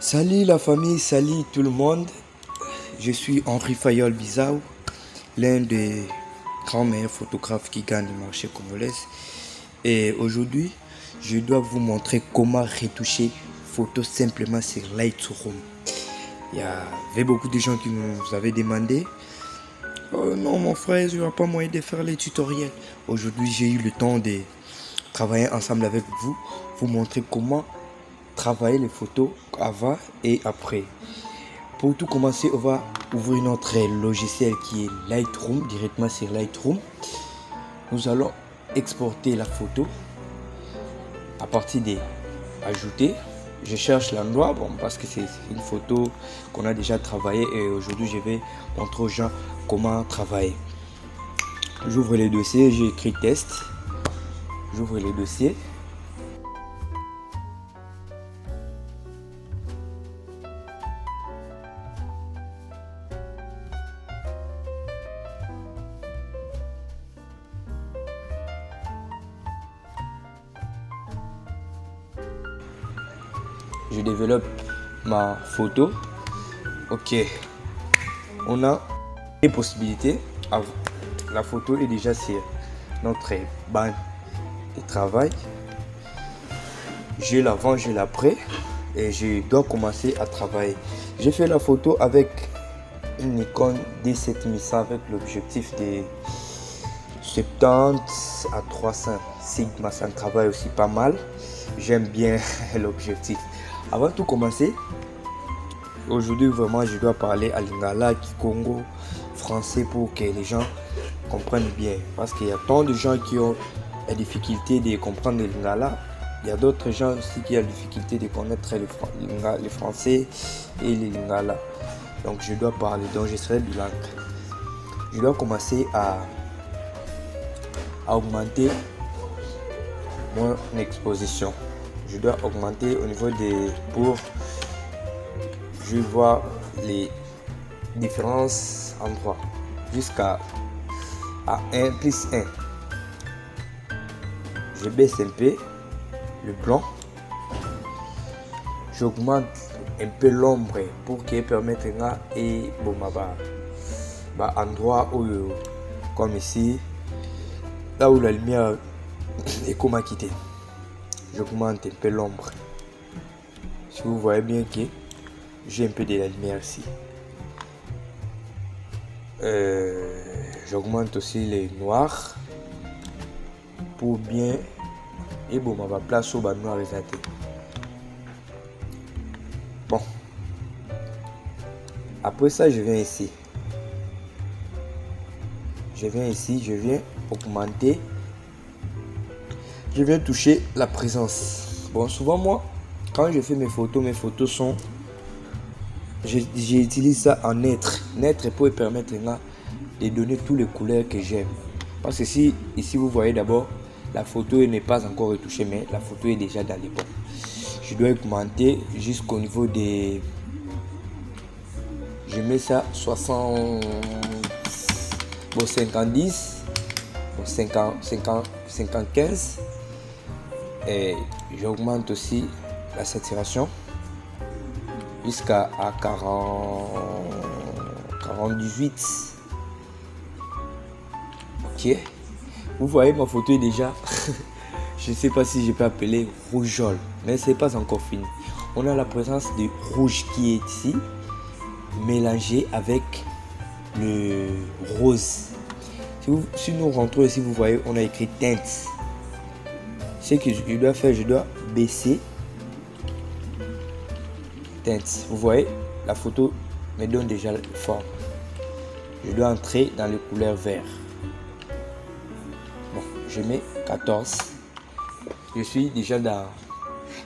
Salut la famille, salut tout le monde. Je suis Henri Fayol Bizao, l'un des grands meilleurs photographes qui gagne le marché congolais. Et aujourd'hui, je dois vous montrer comment retoucher photos simplement sur Lightroom. Il y avait beaucoup de gens qui nous avaient demandé: oh non mon frère, je n'ai pas moyen de faire les tutoriels. Aujourd'hui, j'ai eu le temps de travailler ensemble avec vous, vous montrer comment travailler les photos avant et après. Pour tout commencer, on va ouvrir notre logiciel qui est Lightroom, directement sur Lightroom. Nous allons exporter la photo à partir des ajouter. Je cherche l'endroit, parce que c'est une photo qu'on a déjà travaillé et aujourd'hui je vais montrer aux gens comment travailler. J'ouvre les dossiers, j'ai écrit test. J'ouvre les dossiers. Je développe ma photo. Ok, on a des possibilités. La photo est déjà sur notre banc de travail. J'ai l'avant, j'ai l'après et je dois commencer à travailler. J'ai fait la photo avec une Nikon D7100 avec l'objectif de 70 à 300 sigma. Ça travaille aussi pas mal. J'aime bien l'objectif. Avant de tout commencer, aujourd'hui vraiment je dois parler à Lingala, Kikongo, français pour que les gens comprennent bien. Parce qu'il y a tant de gens qui ont la difficulté de comprendre le Lingala. Il y a d'autres gens aussi qui ont la difficulté de connaître le français et le Lingala. Donc je dois parler, donc je serai bilingue. Je dois commencer à augmenter mon exposition. Je dois augmenter au niveau des pour je vois les différents endroits jusqu'à 1 plus 1. Je baisse un peu le blanc. J'augmente un peu l'ombre pour qu'il permette et bon endroit où comme ici là où la lumière est comme quitter. J'augmente un peu l'ombre. Si vous voyez bien que j'ai un peu de la lumière ici. J'augmente aussi les noirs pour bien et bon ma place au bas noir résalté. Bon, après ça je viens ici. Je viens augmenter. Je viens toucher la présence. Bon, souvent moi, quand je fais mes photos sont, j'utilise ça en naître. Naître pour permettre de donner toutes les couleurs que j'aime. Parce que ici vous voyez d'abord, la photo n'est pas encore retouchée, mais la photo est déjà dans les bons. Je dois augmenter jusqu'au niveau des... Je mets ça 60... Bon, 50-10. Bon, 50-15. Et j'augmente aussi la saturation jusqu'à 48. Ok, vous voyez ma photo est déjà je ne sais pas si je peux appeler rougeole, mais c'est pas encore fini. On a la présence de rouge qui est ici mélangé avec le rose. Si nous rentrons ici, vous voyez on a écrit teinte. Ce que je dois faire, je dois baisser teinte. Vous voyez, la photo me donne déjà la forme. Je dois entrer dans les couleurs vert. Bon, je mets 14. Je suis déjà dans...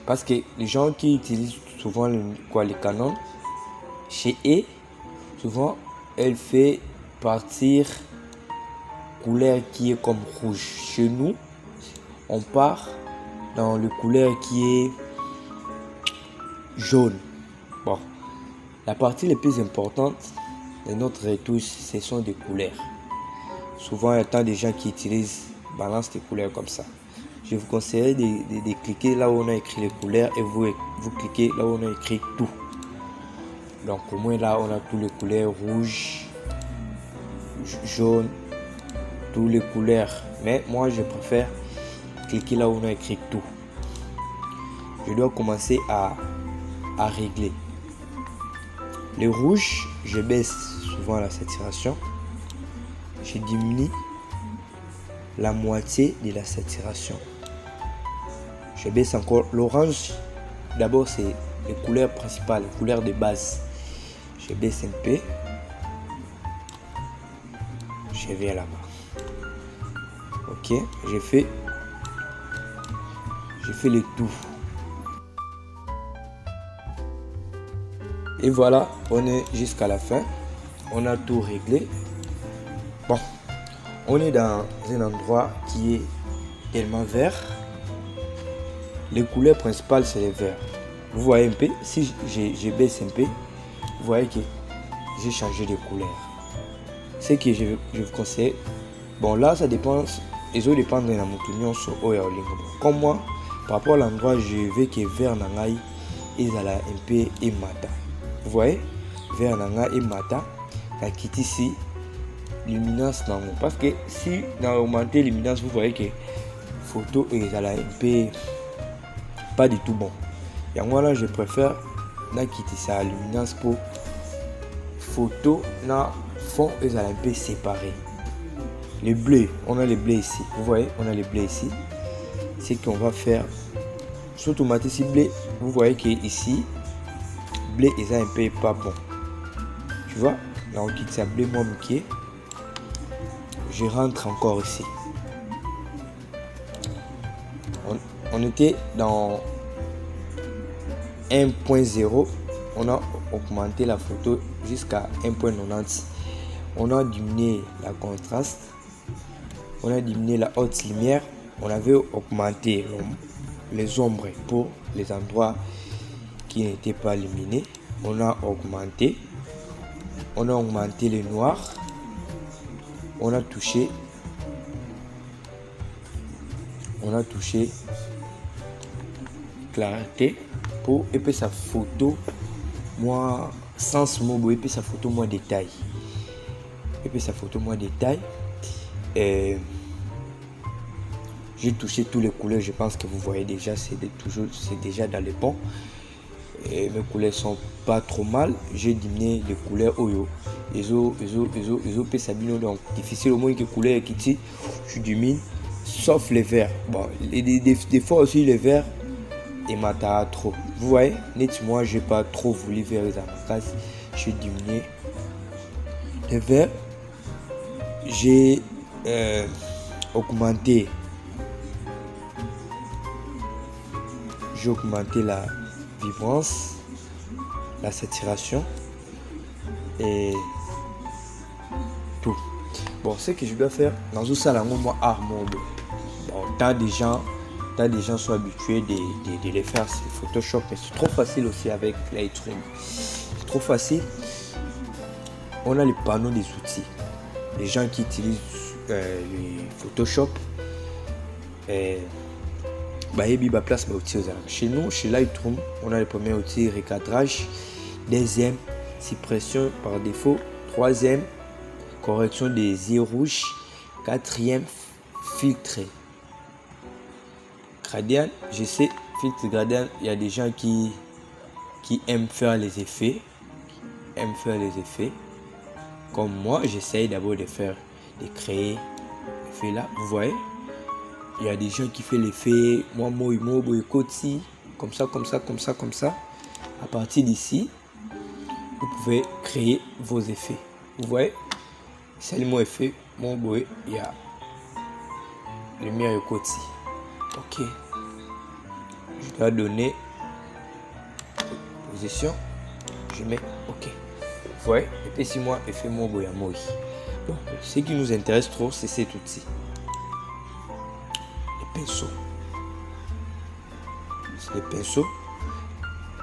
Parce que les gens qui utilisent souvent les Canon, chez eux, souvent, elle fait partir couleur qui est comme rouge. Chez nous, on part dans le couleur qui est jaune. Bon, la partie la plus importante de notre retouche, ce sont des couleurs. Souvent, il y a tant de gens qui utilisent, balancent des couleurs comme ça. Je vous conseille de cliquer là où on a écrit les couleurs et vous cliquez là où on a écrit tout. Donc au moins là, on a toutes les couleurs rouge, jaune, toutes les couleurs. Mais moi, je préfère cliquer là où on a écrit tout. Je dois commencer à régler. Les rouges, je baisse souvent la saturation. Je diminue la moitié de la saturation. Je baisse encore l'orange. D'abord, c'est les couleurs principales, les couleurs de base. Je baisse un peu. Je viens là-bas. Ok, j'ai fait le tout. Et voilà, on est jusqu'à la fin. On a tout réglé. Bon, on est dans un endroit qui est tellement vert. Les couleurs principales, c'est les verts. Vous voyez un peu, si je baisse un peu, vous voyez que j'ai changé de couleur. Ce que je vous conseille, bon là, ça dépend, les autres dépendent de la montagne sur Oyaoling. Comme moi, par rapport à l'endroit, je veux que vert nangai, ils allaient un peu et mata. Vous voyez, vert nangai et mata, la quitte ici, luminance non. Parce que si on a augmenté la luminance, vous voyez que photo ils allaient un peu pas du tout bon. Et moi là, je préfère quitter ça luminance pour photo na fond ils allaient un peu séparés. Les bleus, on a les bleus ici. Vous voyez, on a les bleus ici. C'est qu'on va faire surtout ici bleu. Vous voyez que ici bleu ils un peu pas bon. Tu vois, là on quitte ça bleu moi qui je rentre encore ici. On était dans 1.0, on a augmenté la photo jusqu'à 1.90. On a diminué la contraste, on a diminué la haute lumière, on avait augmenté les ombres pour les endroits qui n'étaient pas illuminés. On a augmenté les noirs, on a touché clarté pour et puis sa photo moi sans mot et puis sa photo moins détail et j'ai touché tous les couleurs. Je pense que vous voyez déjà, c'est déjà dans les bons et mes couleurs sont pas trop mal. J'ai diminué les couleurs oyo ezo pesa bino, donc difficile au moins que couleur qui je diminue sauf les verts. Bon, des fois aussi les verts et mata trop. Vous voyez, net moi j'ai pas trop voulu vers les avantages. J'ai diminué les verts. J'ai augmenté la vibrance, la saturation et tout. Bon, ce que je dois faire dans tout ça, là, moi, bon, t'as des gens sont habitués de les faire sur Photoshop, mais c'est trop facile aussi avec Lightroom. C'est trop facile. On a les panneaux des outils. Les gens qui utilisent les Photoshop, place chez nous, chez Lightroom, on a les premiers outils recadrage, deuxième suppression par défaut, troisième correction des yeux rouges, quatrième filtre gradient. Je sais, filtre gradient, il y a des gens qui aiment faire les effets, comme moi. J'essaye d'abord de créer l'effet là. Vous voyez, il y a des gens qui font l'effet comme ça. À partir d'ici, vous pouvez créer vos effets. Vous voyez, c'est le mot effet. Il y a lumière et côté. Ok, je dois donner position. Je mets ok. Vous voyez, et puis si moi effet mon boy à moi. Bon, ce qui nous intéresse trop, c'est cet outil. Les pinceaux. C'est les pinceaux.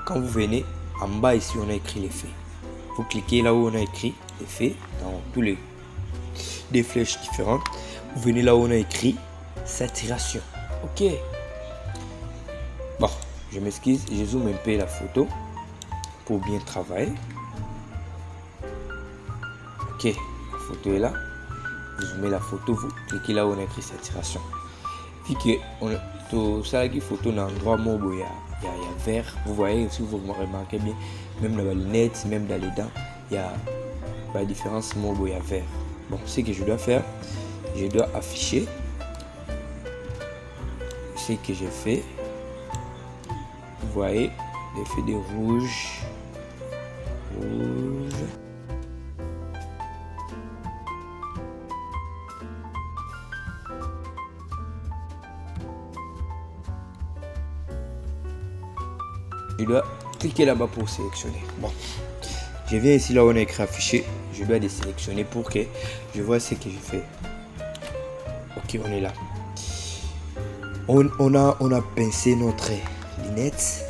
Quand vous venez en bas ici, on a écrit l'effet. Vous cliquez là où on a écrit l'effet dans tous les des flèches différentes. Vous venez là où on a écrit saturation. Ok. Bon, je m'excuse, je zoome un peu la photo pour bien travailler. Ok, la photo est là. Vous zoomez la photo, vous cliquez là où on a écrit saturation. Puis que tout ça qui photo dans l'endroit où il y a vert. Vous voyez, si vous remarquez bien, même dans les lunettes, même dans les dents, il y a la différence où il y a vert. Bon, ce que je dois faire, je dois afficher ce que j'ai fait. Vous voyez l'effet de rouge. Je dois cliquer là-bas pour sélectionner. Bon, je viens ici là où on a écrit afficher. Je dois désélectionner pour que je vois ce que j'ai fait. Ok, on est là. On a pincé notre lunette.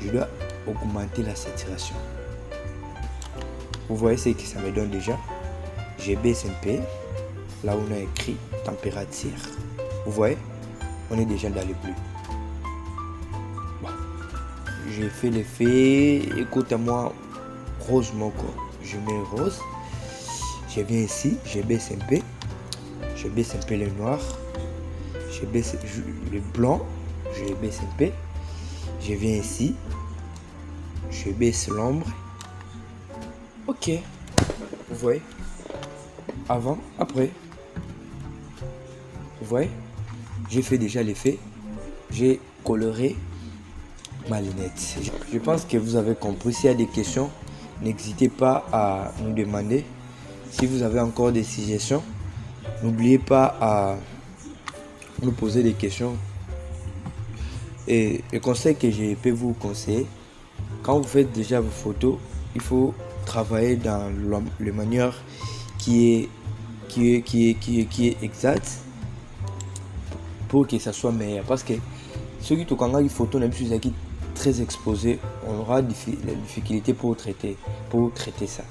Je dois augmenter la saturation. Vous voyez ce que ça me donne déjà. Je baisse un peu. Là où on a écrit température. Vous voyez, on est déjà dans le bleu. Bon. J'ai fait l'effet. Écoute-moi, rose mon corps. Je mets rose. Je viens ici. Je baisse un peu. Je baisse un peu le noir. Je baisse le blanc. Je baisse un peu. Je viens ici. Je baisse l'ombre. Ok. Vous voyez. Avant, après. Vous voyez. J'ai fait déjà l'effet. J'ai coloré ma lunette. Je pense que vous avez compris. S'il y a des questions, n'hésitez pas à nous demander. Si vous avez encore des suggestions, n'oubliez pas à nous poser des questions. Et le conseil que je peux vous conseiller, quand vous faites déjà vos photos, il faut travailler dans la manière qui est exacte pour que ça soit meilleur. Parce que ceux qui ont une photo, même si vous êtes très exposé, on aura des difficultés pour traiter ça.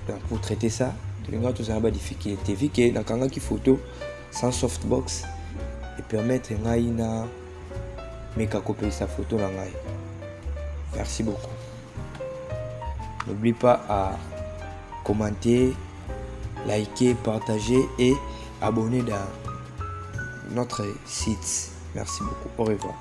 Donc pour traiter ça, vous avez des difficultés. Vu que dans une photo sans softbox, et permettre de copier sa photo. Merci beaucoup. N'oublie pas à commenter, liker, partager et abonner dans notre site. Merci beaucoup. Au revoir.